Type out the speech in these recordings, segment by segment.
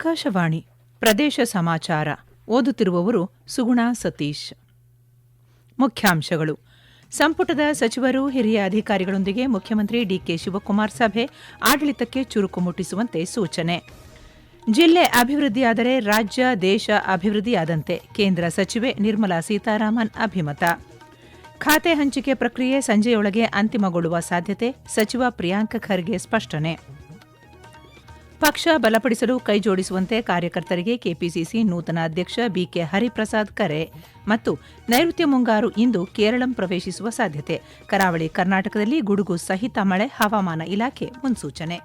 ಆಕಾಶವಾಣಿ ಪ್ರದೇಶ ಸಮಾಚಾರ ಓದುತ್ತಿರುವವರು ಸುಗುಣಾ ಸತೀಶ್. ಮುಖ್ಯಾಂಶಗಳು. ಸಂಪುಟದ ಸಚಿವರು ಹಿರಿಯ ಅಧಿಕಾರಿಗಳೊಂದಿಗೆ ಮುಖ್ಯಮಂತ್ರಿ ಡಿಕೆ ಶಿವಕುಮಾರ್ ಸಭೆ, ಆಡಳಿತಕ್ಕೆ ಚುರುಕು ಮುಟ್ಟಿಸುವಂತೆ ಸೂಚನೆ. ಜಿಲ್ಲೆ ಅಭಿವೃದ್ಧಿಯಾದರೆ ರಾಜ್ಯ ದೇಶ ಅಭಿವೃದ್ಧಿಯಾದಂತೆ ಕೇಂದ್ರ ಸಚಿವೆ ನಿರ್ಮಲಾ ಸೀತಾರಾಮನ್ ಅಭಿಮತ. ಖಾತೆ ಹಂಚಿಕೆ ಪ್ರಕ್ರಿಯೆ ಸಂಜೆಯೊಳಗೆ ಅಂತಿಮಗೊಳ್ಳುವ ಸಾಧ್ಯತೆ, ಸಚಿವ ಪ್ರಿಯಾಂಕ್ ಖರ್ಗೆ ಸ್ಪಷ್ಟನೆ. ಪಕ್ಷ ಬಲಪಡಿಸಲು ಕೈಜೋಡಿಸುವಂತೆ ಕಾರ್ಯಕರ್ತರಿಗೆ ಕೆಪಿಸಿಸಿ ನೂತನ ಅಧ್ಯಕ್ಷ ಬಿಕೆ ಹರಿಪ್ರಸಾದ್ ಕರೆ. ಮತ್ತು ನೈಋತ್ಯ ಮುಂಗಾರು ಇಂದು ಕೇರಳಂ ಪ್ರವೇಶಿಸುವ ಸಾಧ್ಯತೆ, ಕರಾವಳಿ ಕರ್ನಾಟಕದಲ್ಲಿ ಗುಡುಗು ಸಹಿತ ಮಳೆ, ಹವಾಮಾನ ಇಲಾಖೆ ಮುನ್ಸೂಚನೆ.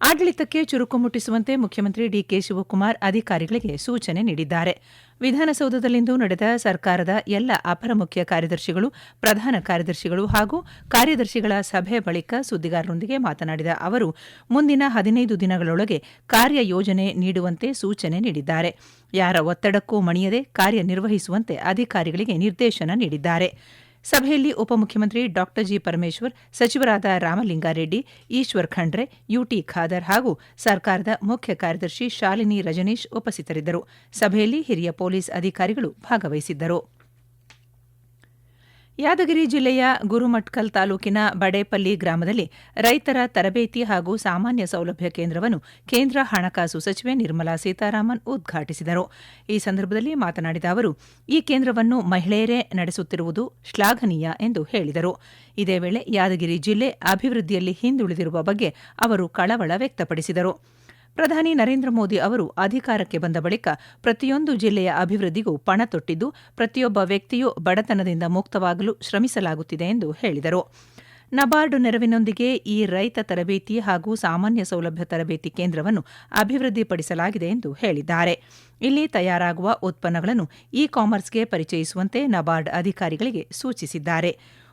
ಆಡಳಿತಕ್ಕೆ ಚುರುಕು ಮುಟ್ಟಿಸುವಂತೆ ಮುಖ್ಯಮಂತ್ರಿ ಡಿಕೆ ಶಿವಕುಮಾರ್ ಅಧಿಕಾರಿಗಳಿಗೆ ಸೂಚನೆ ನೀಡಿದ್ದಾರೆ. ವಿಧಾನಸೌಧದಲ್ಲಿಂದು ನಡೆದ ಸರ್ಕಾರದ ಎಲ್ಲ ಅಪರ ಮುಖ್ಯ ಕಾರ್ಯದರ್ಶಿಗಳು, ಪ್ರಧಾನ ಕಾರ್ಯದರ್ಶಿಗಳು ಹಾಗೂ ಕಾರ್ಯದರ್ಶಿಗಳ ಸಭೆ ಬಳಿಕ ಸುದ್ದಿಗಾರರೊಂದಿಗೆ ಮಾತನಾಡಿದ ಅವರು, ಮುಂದಿನ 15 ದಿನಗಳೊಳಗೆ ಕಾರ್ಯಯೋಜನೆ ನೀಡುವಂತೆ ಸೂಚನೆ ನೀಡಿದ್ದಾರೆ. ಯಾರ ಒತ್ತಡಕ್ಕೂ ಮಣಿಯದೆ ಕಾರ್ಯನಿರ್ವಹಿಸುವಂತೆ ಅಧಿಕಾರಿಗಳಿಗೆ ನಿರ್ದೇಶನ ನೀಡಿದ್ದಾರೆ. ಸಭೆಯಲ್ಲಿ ಉಪಮುಖ್ಯಮಂತ್ರಿ ಡಾ ಜಿ ಪರಮೇಶ್ವರ್, ಸಚಿವರಾದ ರಾಮಲಿಂಗಾರೆಡ್ಡಿ, ಈಶ್ವರ್ ಖಂಡ್ರೆ, ಯುಟಿ ಖಾದರ್ ಹಾಗೂ ಸರ್ಕಾರದ ಮುಖ್ಯ ಕಾರ್ಯದರ್ಶಿ ಶಾಲಿನಿ ರಜನೀಶ್ ಉಪಸ್ಥಿತರಿದ್ದರು. ಸಭೆಯಲ್ಲಿ ಹಿರಿಯ ಪೊಲೀಸ್ ಅಧಿಕಾರಿಗಳು ಭಾಗವಹಿಸಿದ್ದರು. ಯಾದಗಿರಿ ಜಿಲ್ಲೆಯ ಗುರುಮಠ್ಕಲ್ ತಾಲೂಕಿನ ಬಡೇಪಲ್ಲಿ ಗ್ರಾಮದಲ್ಲಿ ರೈತರ ತರಬೇತಿ ಹಾಗೂ ಸಾಮಾನ್ಯ ಸೌಲಭ್ಯ ಕೇಂದ್ರವನ್ನು ಕೇಂದ್ರ ಹಣಕಾಸು ಸಚಿವೆ ನಿರ್ಮಲಾ ಸೀತಾರಾಮನ್ ಉದ್ಘಾಟಿಸಿದರು. ಈ ಸಂದರ್ಭದಲ್ಲಿ ಮಾತನಾಡಿದ ಅವರು, ಈ ಕೇಂದ್ರವನ್ನು ಮಹಿಳೆಯರೇ ನಡೆಸುತ್ತಿರುವುದು ಶ್ಲಾಘನೀಯ ಎಂದು ಹೇಳಿದರು. ಇದೇ ವೇಳೆ ಯಾದಗಿರಿ ಜಿಲ್ಲೆ ಅಭಿವೃದ್ಧಿಯಲ್ಲಿ ಹಿಂದುಳಿದಿರುವ ಬಗ್ಗೆ ಅವರು ಕಳವಳ ವ್ಯಕ್ತಪಡಿಸಿದರು. ಪ್ರಧಾನಿ ನರೇಂದ್ರ ಮೋದಿ ಅವರು ಅಧಿಕಾರಕ್ಕೆ ಬಂದ ಬಳಿಕ ಪ್ರತಿಯೊಂದು ಜಿಲ್ಲೆಯ ಅಭಿವೃದ್ಧಿಗೂ ಪಣ ತೊಟ್ಟಿದ್ದು, ಪ್ರತಿಯೊಬ್ಬ ವ್ಯಕ್ತಿಯೂ ಬಡತನದಿಂದ ಮುಕ್ತವಾಗಲು ಶ್ರಮಿಸಲಾಗುತ್ತಿದೆ ಎಂದು ಹೇಳಿದರು. ನಬಾರ್ಡ್ ನೆರವಿನೊಂದಿಗೆ ಈ ರೈತ ತರಬೇತಿ ಹಾಗೂ ಸಾಮಾನ್ಯ ಸೌಲಭ್ಯ ತರಬೇತಿ ಕೇಂದ್ರವನ್ನು ಅಭಿವೃದ್ಧಿಪಡಿಸಲಾಗಿದೆ ಎಂದು ಹೇಳಿದ್ದಾರೆ. ಇಲ್ಲಿ ತಯಾರಾಗುವ ಉತ್ಪನ್ನಗಳನ್ನು ಇ-ಕಾಮರ್ಸ್ಗೆ ಪರಿಚಯಿಸುವಂತೆ ನಬಾರ್ಡ್ ಅಧಿಕಾರಿಗಳಿಗೆ ಸೂಚಿಸಿದ್ದಾರೆ.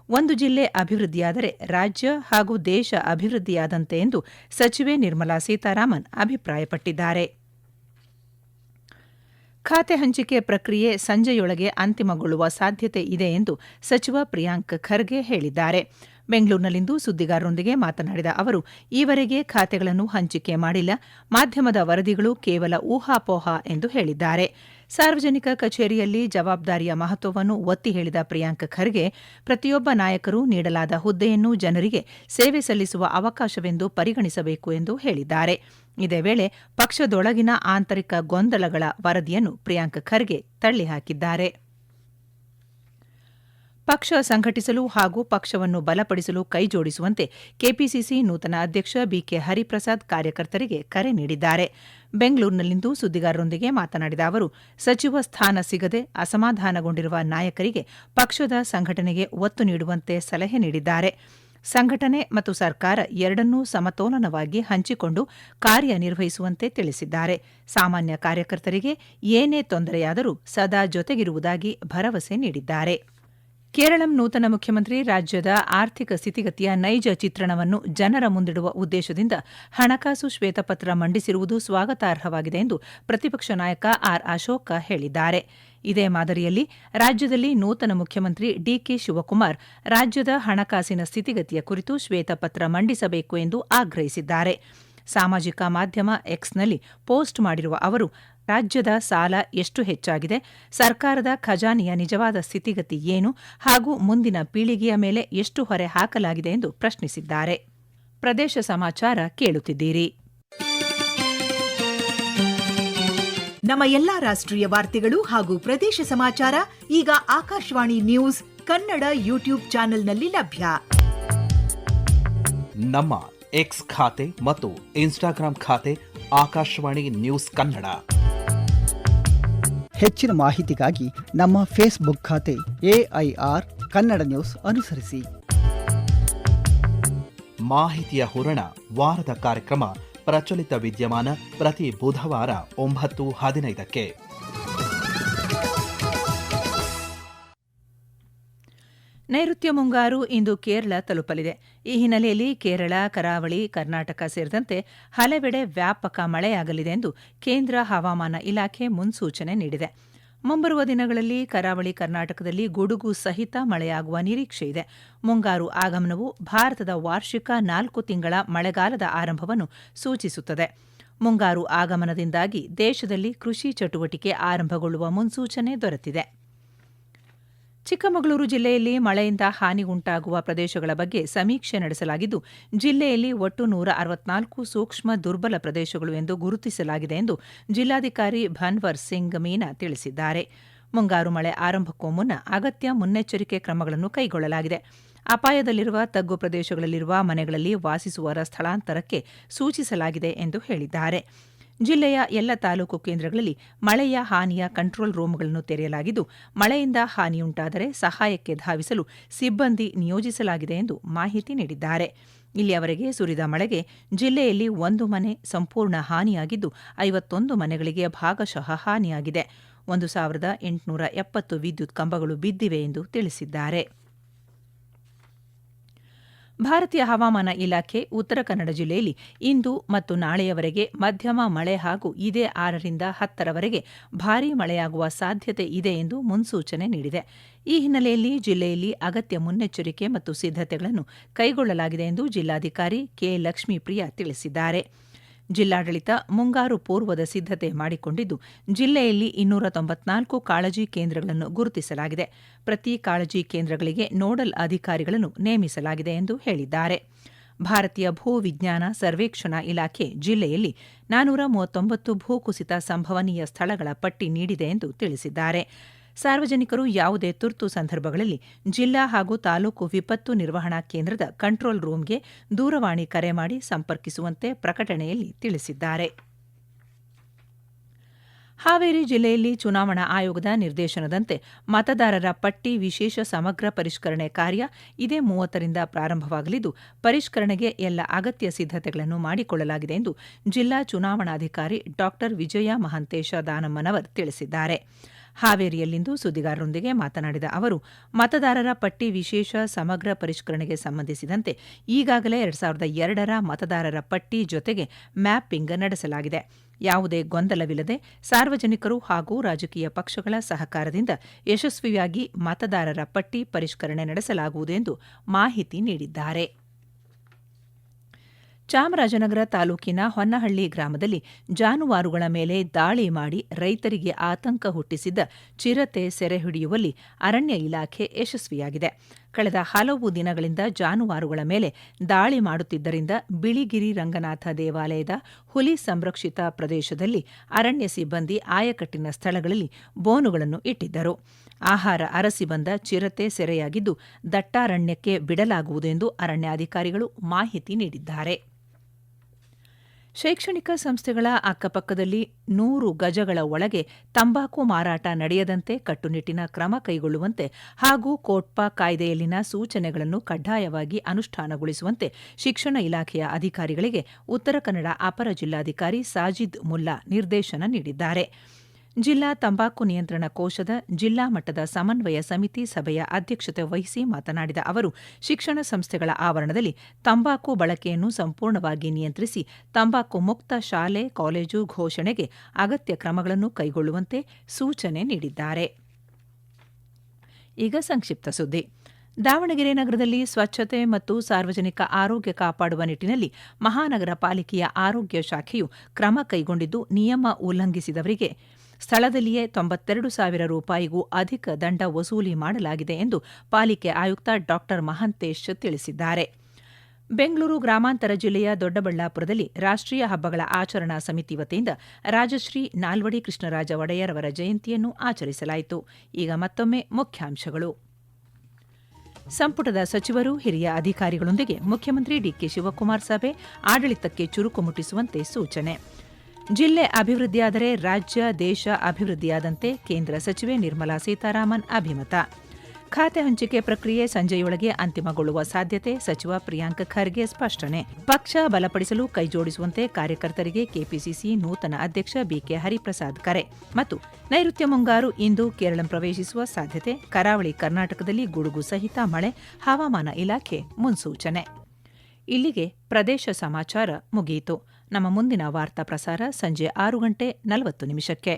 ಒಂದು ಜಿಲ್ಲೆ ಅಭಿವೃದ್ಧಿಯಾದರೆ ರಾಜ್ಯ ಹಾಗೂ ದೇಶ ಅಭಿವೃದ್ಧಿಯಾದಂತೆ ಎಂದು ಸಚಿವೆ ನಿರ್ಮಲಾ ಸೀತಾರಾಮನ್ ಅಭಿಪ್ರಾಯಪಟ್ಟಿದ್ದಾರೆ. ಖಾತೆ ಹಂಚಿಕೆ ಪ್ರಕ್ರಿಯೆ ಸಂಜೆಯೊಳಗೆ ಅಂತಿಮಗೊಳ್ಳುವ ಸಾಧ್ಯತೆ ಇದೆ ಎಂದು ಸಚಿವ ಪ್ರಿಯಾಂಕ್ ಖರ್ಗೆ ಹೇಳಿದ್ದಾರೆ. ಬೆಂಗಳೂರಿನಲ್ಲಿಂದು ಸುದ್ದಿಗಾರರೊಂದಿಗೆ ಮಾತನಾಡಿದ ಅವರು, ಈವರೆಗೆ ಖಾತೆಗಳನ್ನು ಹಂಚಿಕೆ ಮಾಡಿಲ್ಲ, ಮಾಧ್ಯಮದ ವರದಿಗಳು ಕೇವಲ ಊಹಾಪೋಹ ಎಂದು ಹೇಳಿದ್ದಾರೆ. ಸಾರ್ವಜನಿಕ ಕಚೇರಿಯಲ್ಲಿ ಜವಾಬ್ದಾರಿಯ ಮಹತ್ವವನ್ನು ಒತ್ತಿ ಹೇಳಿದ ಪ್ರಿಯಾಂಕ್ ಖರ್ಗೆ, ಪ್ರತಿಯೊಬ್ಬ ನಾಯಕರು ನೀಡಲಾದ ಹುದ್ದೆಯನ್ನು ಜನರಿಗೆ ಸೇವೆ ಸಲ್ಲಿಸುವ ಅವಕಾಶವೆಂದು ಪರಿಗಣಿಸಬೇಕು ಎಂದು ಹೇಳಿದ್ದಾರೆ. ಇದೇ ವೇಳೆ ಪಕ್ಷದೊಳಗಿನ ಆಂತರಿಕ ಗೊಂದಲಗಳ ವರದಿಯನ್ನು ಪ್ರಿಯಾಂಕ್ ಖರ್ಗೆ ತಳ್ಳಿಹಾಕಿದ್ದಾರೆ. ಪಕ್ಷ ಸಂಘಟಿಸಲು ಹಾಗೂ ಪಕ್ಷವನ್ನು ಬಲಪಡಿಸಲು ಕೈಜೋಡಿಸುವಂತೆ ಕೆಪಿಸಿಸಿ ನೂತನ ಅಧ್ಯಕ್ಷ ಬಿಕೆ ಹರಿಪ್ರಸಾದ್ ಕಾರ್ಯಕರ್ತರಿಗೆ ಕರೆ ನೀಡಿದ್ದಾರೆ. ಬೆಂಗಳೂರಿನಲ್ಲಿಂದು ಸುದ್ದಿಗಾರರೊಂದಿಗೆ ಮಾತನಾಡಿದ ಅವರು, ಸಚಿವ ಸ್ಥಾನ ಸಿಗದೆ ಅಸಮಾಧಾನಗೊಂಡಿರುವ ನಾಯಕರಿಗೆ ಪಕ್ಷದ ಸಂಘಟನೆಗೆ ಒತ್ತು ನೀಡುವಂತೆ ಸಲಹೆ ನೀಡಿದ್ದಾರೆ. ಸಂಘಟನೆ ಮತ್ತು ಸರ್ಕಾರ ಎರಡನ್ನೂ ಸಮತೋಲನವಾಗಿ ಹಂಚಿಕೊಂಡು ಕಾರ್ಯನಿರ್ವಹಿಸುವಂತೆ ತಿಳಿಸಿದ್ದಾರೆ. ಸಾಮಾನ್ಯ ಕಾರ್ಯಕರ್ತರಿಗೆ ಏನೇ ತೊಂದರೆಯಾದರೂ ಸದಾ ಜೊತೆಗಿರುವುದಾಗಿ ಭರವಸೆ ನೀಡಿದ್ದಾರೆ. ಕೇರಳಂ ನೂತನ ಮುಖ್ಯಮಂತ್ರಿ ರಾಜ್ಯದ ಆರ್ಥಿಕ ಸ್ಥಿತಿಗತಿಯ ನೈಜ ಚಿತ್ರಣವನ್ನು ಜನರ ಮುಂದಿಡುವ ಉದ್ದೇಶದಿಂದ ಹಣಕಾಸು ಶ್ವೇತಪತ್ರ ಮಂಡಿಸಿರುವುದು ಸ್ವಾಗತಾರ್ಹವಾಗಿದೆ ಎಂದು ಪ್ರತಿಪಕ್ಷ ನಾಯಕ ಆರ್ ಅಶೋಕ ಹೇಳಿದ್ದಾರೆ. ಇದೇ ಮಾದರಿಯಲ್ಲಿ ರಾಜ್ಯದಲ್ಲಿ ನೂತನ ಮುಖ್ಯಮಂತ್ರಿ ಡಿಕೆ ಶಿವಕುಮಾರ್ ರಾಜ್ಯದ ಹಣಕಾಸಿನ ಸ್ಥಿತಿಗತಿಯ ಕುರಿತು ಶ್ವೇತಪತ್ರ ಮಂಡಿಸಬೇಕು ಎಂದು ಆಗ್ರಹಿಸಿದ್ದಾರೆ. ಸಾಮಾಜಿಕ ಮಾಧ್ಯಮ ಎಕ್ಸ್ನಲ್ಲಿ ಪೋಸ್ಟ್ ಮಾಡಿರುವ ಅವರು, ರಾಜ್ಯದ ಸಾಲ ಎಷ್ಟು ಹೆಚ್ಚಾಗಿದೆ, ಸರ್ಕಾರದ ಖಜಾನೆಯ ನಿಜವಾದ ಸ್ಥಿತಿಗತಿ ಏನು ಹಾಗೂ ಮುಂದಿನ ಪೀಳಿಗೆಯ ಮೇಲೆ ಎಷ್ಟು ಹೊರೆ ಹಾಕಲಾಗಿದೆ ಎಂದು ಪ್ರಶ್ನಿಸಿದ್ದಾರೆ. ಪ್ರದೇಶ ಸಮಾಚಾರ ಕೇಳುತ್ತಿದ್ದೀರಿ. ನಮ್ಮ ಎಲ್ಲಾ ರಾಷ್ಟ್ರೀಯ ವಾರ್ತೆಗಳು ಹಾಗೂ ಪ್ರದೇಶ ಸಮಾಚಾರ ಈಗ ಆಕಾಶವಾಣಿ ನ್ಯೂಸ್ ಕನ್ನಡ ಯೂಟ್ಯೂಬ್ ಚಾನೆಲ್ನಲ್ಲಿ ಲಭ್ಯ. ನಮ್ಮ ಎಕ್ಸ್ ಖಾತೆ ಮತ್ತು ಇನ್ಸ್ಟಾಗ್ರಾಂ ಖಾತೆ ಆಕಾಶವಾಣಿ ನ್ಯೂಸ್ ಕನ್ನಡ. ಹೆಚ್ಚಿನ ಮಾಹಿತಿಗಾಗಿ ನಮ್ಮ ಫೇಸ್ಬುಕ್ ಖಾತೆ AIR ಕನ್ನಡ ನ್ಯೂಸ್ ಅನುಸರಿಸಿ. ಮಾಹಿತಿಯ ಹೂರಣ ವಾರದ ಕಾರ್ಯಕ್ರಮ ಪ್ರಚಲಿತ ವಿದ್ಯಮಾನ ಪ್ರತಿ ಬುಧವಾರ 9:15ಕ್ಕೆ. ನೈಋತ್ಯ ಮುಂಗಾರು ಇಂದು ಕೇರಳ ತಲುಪಲಿದೆ. ಈ ಹಿನ್ನೆಲೆಯಲ್ಲಿ ಕೇರಳ, ಕರಾವಳಿ, ಕರ್ನಾಟಕ ಸೇರಿದಂತೆ ಹಲವೆಡೆ ವ್ಯಾಪಕ ಮಳೆಯಾಗಲಿದೆ ಎಂದು ಕೇಂದ್ರ ಹವಾಮಾನ ಇಲಾಖೆ ಮುನ್ಸೂಚನೆ ನೀಡಿದೆ. ಮುಂಬರುವ ದಿನಗಳಲ್ಲಿ ಕರಾವಳಿ ಕರ್ನಾಟಕದಲ್ಲಿ ಗುಡುಗು ಸಹಿತ ಮಳೆಯಾಗುವ ನಿರೀಕ್ಷೆ ಇದೆ. ಮುಂಗಾರು ಆಗಮನವು ಭಾರತದ ವಾರ್ಷಿಕ 4 ತಿಂಗಳ ಮಳೆಗಾಲದ ಆರಂಭವನ್ನು ಸೂಚಿಸುತ್ತದೆ. ಮುಂಗಾರು ಆಗಮನದಿಂದಾಗಿ ದೇಶದಲ್ಲಿ ಕೃಷಿ ಚಟುವಟಿಕೆ ಆರಂಭಗೊಳ್ಳುವ ಮುನ್ಸೂಚನೆ ದೊರೆತಿದೆ. ಚಿಕ್ಕಮಗಳೂರು ಜಿಲ್ಲೆಯಲ್ಲಿ ಮಳೆಯಿಂದ ಹಾನಿಯುಂಟಾಗುವ ಪ್ರದೇಶಗಳ ಬಗ್ಗೆ ಸಮೀಕ್ಷೆ ನಡೆಸಲಾಗಿದ್ದು, ಜಿಲ್ಲೆಯಲ್ಲಿ ಒಟ್ಟು 164 ಸೂಕ್ಷ್ಮ ದುರ್ಬಲ ಪ್ರದೇಶಗಳು ಎಂದು ಗುರುತಿಸಲಾಗಿದೆ ಎಂದು ಜಿಲ್ಲಾಧಿಕಾರಿ ಭನ್ವರ್ ಸಿಂಗ್ ಮೀನಾ ತಿಳಿಸಿದ್ದಾರೆ. ಮುಂಗಾರು ಮಳೆ ಆರಂಭಕ್ಕೂ ಮುನ್ನ ಅಗತ್ಯ ಮುನ್ನೆಚ್ಚರಿಕೆ ಕ್ರಮಗಳನ್ನು ಕೈಗೊಳ್ಳಲಾಗಿದೆ. ಅಪಾಯದಲ್ಲಿರುವ ತಗ್ಗು ಪ್ರದೇಶಗಳಲ್ಲಿರುವ ಮನೆಗಳಲ್ಲಿ ವಾಸಿಸುವವರ ಸ್ಥಳಾಂತರಕ್ಕೆ ಸೂಚಿಸಲಾಗಿದೆ ಎಂದು ಹೇಳಿದ್ದಾರೆ. ಜಿಲ್ಲೆಯ ಎಲ್ಲ ತಾಲೂಕು ಕೇಂದ್ರಗಳಲ್ಲಿ ಮಳೆಯ ಹಾನಿಯ ಕಂಟ್ರೋಲ್ ರೂಂಗಳನ್ನು ತೆರೆಯಲಾಗಿದ್ದು, ಮಳೆಯಿಂದ ಹಾನಿಯುಂಟಾದರೆ ಸಹಾಯಕ್ಕೆ ಧಾವಿಸಲು ಸಿಬ್ಬಂದಿ ನಿಯೋಜಿಸಲಾಗಿದೆ ಎಂದು ಮಾಹಿತಿ ನೀಡಿದ್ದಾರೆ. ಇಲ್ಲಿಯವರೆಗೆ ಸುರಿದ ಮಳೆಗೆ ಜಿಲ್ಲೆಯಲ್ಲಿ 1 ಮನೆ ಸಂಪೂರ್ಣ ಹಾನಿಯಾಗಿದ್ದು, 51 ಮನೆಗಳಿಗೆ ಭಾಗಶಃ ಹಾನಿಯಾಗಿದೆ. 1870 ವಿದ್ಯುತ್ ಕಂಬಗಳು ಬಿದ್ದಿವೆ ಎಂದು ತಿಳಿಸಿದ್ದಾರೆ. ಭಾರತೀಯ ಹವಾಮಾನ ಇಲಾಖೆ ಉತ್ತರ ಕನ್ನಡ ಜಿಲ್ಲೆಯಲ್ಲಿ ಇಂದು ಮತ್ತು ನಾಳೆಯವರೆಗೆ ಮಧ್ಯಮ ಮಳೆ ಹಾಗೂ ಇದೇ 6ರಿಂದ 10ರವರೆಗೆ ಭಾರೀ ಮಳೆಯಾಗುವ ಸಾಧ್ಯತೆ ಇದೆ ಎಂದು ಮುನ್ಸೂಚನೆ ನೀಡಿದೆ. ಈ ಹಿನ್ನೆಲೆಯಲ್ಲಿ ಜಿಲ್ಲೆಯಲ್ಲಿ ಅಗತ್ಯ ಮುನ್ನೆಚ್ಚರಿಕೆ ಮತ್ತು ಸಿದ್ಧತೆಗಳನ್ನು ಕೈಗೊಳ್ಳಲಾಗಿದೆ ಎಂದು ಜಿಲ್ಲಾಧಿಕಾರಿ ಕೆ. ಲಕ್ಷ್ಮೀಪ್ರಿಯಾ ತಿಳಿಸಿದ್ದಾರೆ. ಜಿಲ್ಲಾಡಳಿತ ಮುಂಗಾರು ಪೂರ್ವದ ಸಿದ್ಧತೆ ಮಾಡಿಕೊಂಡಿದ್ದು, ಜಿಲ್ಲೆಯಲ್ಲಿ 294 ಕಾಳಜಿ ಕೇಂದ್ರಗಳನ್ನು ಗುರುತಿಸಲಾಗಿದೆ. ಪ್ರತಿ ಕಾಳಜಿ ಕೇಂದ್ರಗಳಿಗೆ ನೋಡಲ್ ಅಧಿಕಾರಿಗಳನ್ನು ನೇಮಿಸಲಾಗಿದೆ ಎಂದು ಹೇಳಿದ್ದಾರೆ. ಭಾರತೀಯ ಭೂವಿಜ್ಞಾನ ಸರ್ವೇಕ್ಷಣಾ ಇಲಾಖೆ ಜಿಲ್ಲೆಯಲ್ಲಿ 439 ಭೂಕುಸಿತ ಸಂಭವನೀಯ ಸ್ಥಳಗಳ ಪಟ್ಟಿ ನೀಡಿದೆ ಎಂದು ತಿಳಿಸಿದ್ದಾರೆ. ಸಾರ್ವಜನಿಕರು ಯಾವುದೇ ತುರ್ತು ಸಂದರ್ಭಗಳಲ್ಲಿ ಜಿಲ್ಲಾ ಹಾಗೂ ತಾಲೂಕು ವಿಪತ್ತು ನಿರ್ವಹಣಾ ಕೇಂದ್ರದ ಕಂಟ್ರೋಲ್ ರೂಂಗೆ ದೂರವಾಣಿ ಕರೆ ಮಾಡಿ ಸಂಪರ್ಕಿಸುವಂತೆ ಪ್ರಕಟಣೆಯಲ್ಲಿ ತಿಳಿಸಿದ್ದಾರೆ. ಹಾವೇರಿ ಜಿಲ್ಲೆಯಲ್ಲಿ ಚುನಾವಣಾ ಆಯೋಗದ ನಿರ್ದೇಶನದಂತೆ ಮತದಾರರ ಪಟ್ಟಿ ವಿಶೇಷ ಸಮಗ್ರ ಪರಿಷ್ಕರಣೆ ಕಾರ್ಯ ಇದೇ 30ರಿಂದ ಪ್ರಾರಂಭವಾಗಲಿದ್ದು, ಪರಿಷ್ಕರಣೆಗೆ ಎಲ್ಲ ಅಗತ್ಯ ಸಿದ್ಧತೆಗಳನ್ನು ಮಾಡಿಕೊಳ್ಳಲಾಗಿದೆ ಎಂದು ಜಿಲ್ಲಾ ಚುನಾವಣಾಧಿಕಾರಿ ಡಾ ವಿಜಯ ಮಹಾಂತೇಶ ದಾನಮ್ಮನವರ್ ತಿಳಿಸಿದ್ದಾರೆ. ಹಾವೇರಿಯಲ್ಲಿಂದು ಸುದ್ದಿಗಾರರೊಂದಿಗೆ ಮಾತನಾಡಿದ ಅವರು, ಮತದಾರರ ಪಟ್ಟಿ ವಿಶೇಷ ಸಮಗ್ರ ಪರಿಷ್ಕರಣೆಗೆ ಸಂಬಂಧಿಸಿದಂತೆ ಈಗಾಗಲೇ 2002ರ ಮತದಾರರ ಪಟ್ಟಿ ಜೊತೆಗೆ ಮ್ಯಾಪಿಂಗ್ ನಡೆಸಲಾಗಿದೆ. ಯಾವುದೇ ಗೊಂದಲವಿಲ್ಲದೆ ಸಾರ್ವಜನಿಕರು ಹಾಗೂ ರಾಜಕೀಯ ಪಕ್ಷಗಳ ಸಹಕಾರದಿಂದ ಯಶಸ್ವಿಯಾಗಿ ಮತದಾರರ ಪಟ್ಟಿ ಪರಿಷ್ಕರಣೆ ನಡೆಸಲಾಗುವುದು ಎಂದು ಮಾಹಿತಿ ನೀಡಿದ್ದಾರೆ. ಚಾಮರಾಜನಗರ ತಾಲೂಕಿನ ಹೊನ್ನಹಳ್ಳಿ ಗ್ರಾಮದಲ್ಲಿ ಜಾನುವಾರುಗಳ ಮೇಲೆ ದಾಳಿ ಮಾಡಿ ರೈತರಿಗೆ ಆತಂಕ ಹುಟ್ಟಿಸಿದ್ದ ಚಿರತೆ ಸೆರೆ ಹಿಡಿಯುವಲ್ಲಿ ಅರಣ್ಯ ಇಲಾಖೆ ಯಶಸ್ವಿಯಾಗಿದೆ. ಕಳೆದ ಹಲವು ದಿನಗಳಿಂದ ಜಾನುವಾರುಗಳ ಮೇಲೆ ದಾಳಿ ಮಾಡುತ್ತಿದ್ದರಿಂದ ಬಿಳಿಗಿರಿ ರಂಗನಾಥ ದೇವಾಲಯದ ಹುಲಿ ಸಂರಕ್ಷಿತ ಪ್ರದೇಶದಲ್ಲಿ ಅರಣ್ಯ ಸಿಬ್ಬಂದಿ ಆಯಕಟ್ಟಿನ ಸ್ಥಳಗಳಲ್ಲಿ ಬೋನುಗಳನ್ನು ಇಟ್ಟಿದ್ದರು. ಆಹಾರ ಅರಸಿ ಬಂದ ಚಿರತೆ ಸೆರೆಯಾಗಿದ್ದು, ದಟ್ಟಾರಣ್ಯಕ್ಕೆ ಬಿಡಲಾಗುವುದು ಎಂದು ಅರಣ್ಯಾಧಿಕಾರಿಗಳು ಮಾಹಿತಿ ನೀಡಿದ್ದಾರೆ. ಶೈಕ್ಷಣಿಕ ಸಂಸ್ಥೆಗಳ ಅಕ್ಕಪಕ್ಕದಲ್ಲಿ 100 ಗಜಗಳ ಒಳಗೆ ತಂಬಾಕು ಮಾರಾಟ ನಡೆಯದಂತೆ ಕಟ್ಟುನಿಟ್ಟಿನ ಕ್ರಮ ಕೈಗೊಳ್ಳುವಂತೆ ಹಾಗೂ ಕೋಟ್ಪಾ ಕಾಯ್ದೆಯಲ್ಲಿನ ಸೂಚನೆಗಳನ್ನು ಕಡ್ಡಾಯವಾಗಿ ಅನುಷ್ಠಾನಗೊಳಿಸುವಂತೆ ಶಿಕ್ಷಣ ಇಲಾಖೆಯ ಅಧಿಕಾರಿಗಳಿಗೆ ಉತ್ತರ ಕನ್ನಡ ಅಪರ ಜಿಲ್ಲಾಧಿಕಾರಿ ಸಾಜಿದ್ ಮುಲ್ಲಾ ನಿರ್ದೇಶನ ನೀಡಿದ್ದಾರೆ. ಜಿಲ್ಲಾ ತಂಬಾಕು ನಿಯಂತ್ರಣ ಕೋಶದ ಜಿಲ್ಲಾ ಮಟ್ಟದ ಸಮನ್ವಯ ಸಮಿತಿ ಸಭೆಯ ಅಧ್ಯಕ್ಷತೆ ವಹಿಸಿ ಮಾತನಾಡಿದ ಅವರು, ಶಿಕ್ಷಣ ಸಂಸ್ಥೆಗಳ ಆವರಣದಲ್ಲಿ ತಂಬಾಕು ಬಳಕೆಯನ್ನು ಸಂಪೂರ್ಣವಾಗಿ ನಿಯಂತ್ರಿಸಿ ತಂಬಾಕು ಮುಕ್ತ ಶಾಲೆ ಕಾಲೇಜು ಘೋಷಣೆಗೆ ಅಗತ್ಯ ಕ್ರಮಗಳನ್ನು ಕೈಗೊಳ್ಳುವಂತೆ ಸೂಚನೆ ನೀಡಿದ್ದಾರೆ. ಈಗ ಸಂಕ್ಷಿಪ್ತ ಸುದ್ದಿ. ದಾವಣಗೆರೆ ನಗರದಲ್ಲಿ ಸ್ವಚ್ಛತೆ ಮತ್ತು ಸಾರ್ವಜನಿಕ ಆರೋಗ್ಯ ಕಾಪಾಡುವ ನಿಟ್ಟಿನಲ್ಲಿ ಮಹಾನಗರ ಪಾಲಿಕೆಯ ಆರೋಗ್ಯ ಶಾಖೆಯು ಕ್ರಮ ಕೈಗೊಂಡಿದ್ದು, ನಿಯಮ ಉಲ್ಲಂಘಿಸಿದವರಿಗೆ ಸ್ಥಳದಲ್ಲಿಯೇ 92,000 ರೂಪಾಯಿಗೂ ಅಧಿಕ ದಂಡ ವಸೂಲಿ ಮಾಡಲಾಗಿದೆ ಎಂದು ಪಾಲಿಕೆ ಆಯುಕ್ತ ಡಾ ಮಹಾಂತೇಶ್ ತಿಳಿಸಿದ್ದಾರೆ. ಬೆಂಗಳೂರು ಗ್ರಾಮಾಂತರ ಜಿಲ್ಲೆಯ ದೊಡ್ಡಬಳ್ಳಾಪುರದಲ್ಲಿ ರಾಷ್ಟ್ರೀಯ ಹಬ್ಬಗಳ ಆಚರಣಾ ಸಮಿತಿ ವತಿಯಿಂದ ರಾಜಶ್ರೀ ನಾಲ್ವಡಿ ಕೃಷ್ಣರಾಜ ಒಡೆಯರ್ ಅವರ ಜಯಂತಿಯನ್ನು ಆಚರಿಸಲಾಯಿತು. ಈಗ ಮತ್ತೊಮ್ಮೆ ಮುಖ್ಯಾಂಶಗಳು. ಸಂಪುಟದ ಸಚಿವರು, ಹಿರಿಯ ಅಧಿಕಾರಿಗಳೊಂದಿಗೆ ಮುಖ್ಯಮಂತ್ರಿ ಡಿಕೆ ಶಿವಕುಮಾರ್ ಸಭೆ, ಆಡಳಿತಕ್ಕೆ ಚುರುಕು ಮುಟ್ಟಿಸುವಂತೆ ಸೂಚನೆ. ಜಿಲ್ಲೆ ಅಭಿವೃದ್ಧಿಯಾದರೆ ರಾಜ್ಯ, ದೇಶ ಅಭಿವೃದ್ಧಿಯಾದಂತೆ ಕೇಂದ್ರ ಸಚಿವೆ ನಿರ್ಮಲಾ ಸೀತಾರಾಮನ್ ಅಭಿಮತ. ಖಾತೆ ಹಂಚಿಕೆ ಪ್ರಕ್ರಿಯೆ ಸಂಜೆಯೊಳಗೆ ಅಂತಿಮಗೊಳ್ಳುವ ಸಾಧ್ಯತೆ, ಸಚಿವ ಪ್ರಿಯಾಂಕ್ ಖರ್ಗೆ ಸ್ಪಷ್ಟನೆ. ಪಕ್ಷ ಬಲಪಡಿಸಲು ಕೈಜೋಡಿಸುವಂತೆ ಕಾರ್ಯಕರ್ತರಿಗೆ ಕೆಪಿಸಿಸಿ ನೂತನ ಅಧ್ಯಕ್ಷ ಬಿಕೆ ಹರಿಪ್ರಸಾದ್ ಕರೆ. ಮತ್ತು ನೈಋತ್ಯ ಮುಂಗಾರು ಇಂದು ಕೇರಳ ಪ್ರವೇಶಿಸುವ ಸಾಧ್ಯತೆ, ಕರಾವಳಿ ಕರ್ನಾಟಕದಲ್ಲಿ ಗುಡುಗು ಸಹಿತ ಮಳೆ, ಹವಾಮಾನ ಇಲಾಖೆ ಮುನ್ಸೂಚನೆ. ಇಲ್ಲಿಗೆ ಪ್ರದೇಶ ಸಮಾಚಾರ ಮುಗಿಯಿತು. ನಮ್ಮ ಮುಂದಿನ ವಾರ್ತಾ ಪ್ರಸಾರ ಸಂಜೆ 6:40 ನಿಮಿಷಕ್ಕೆ.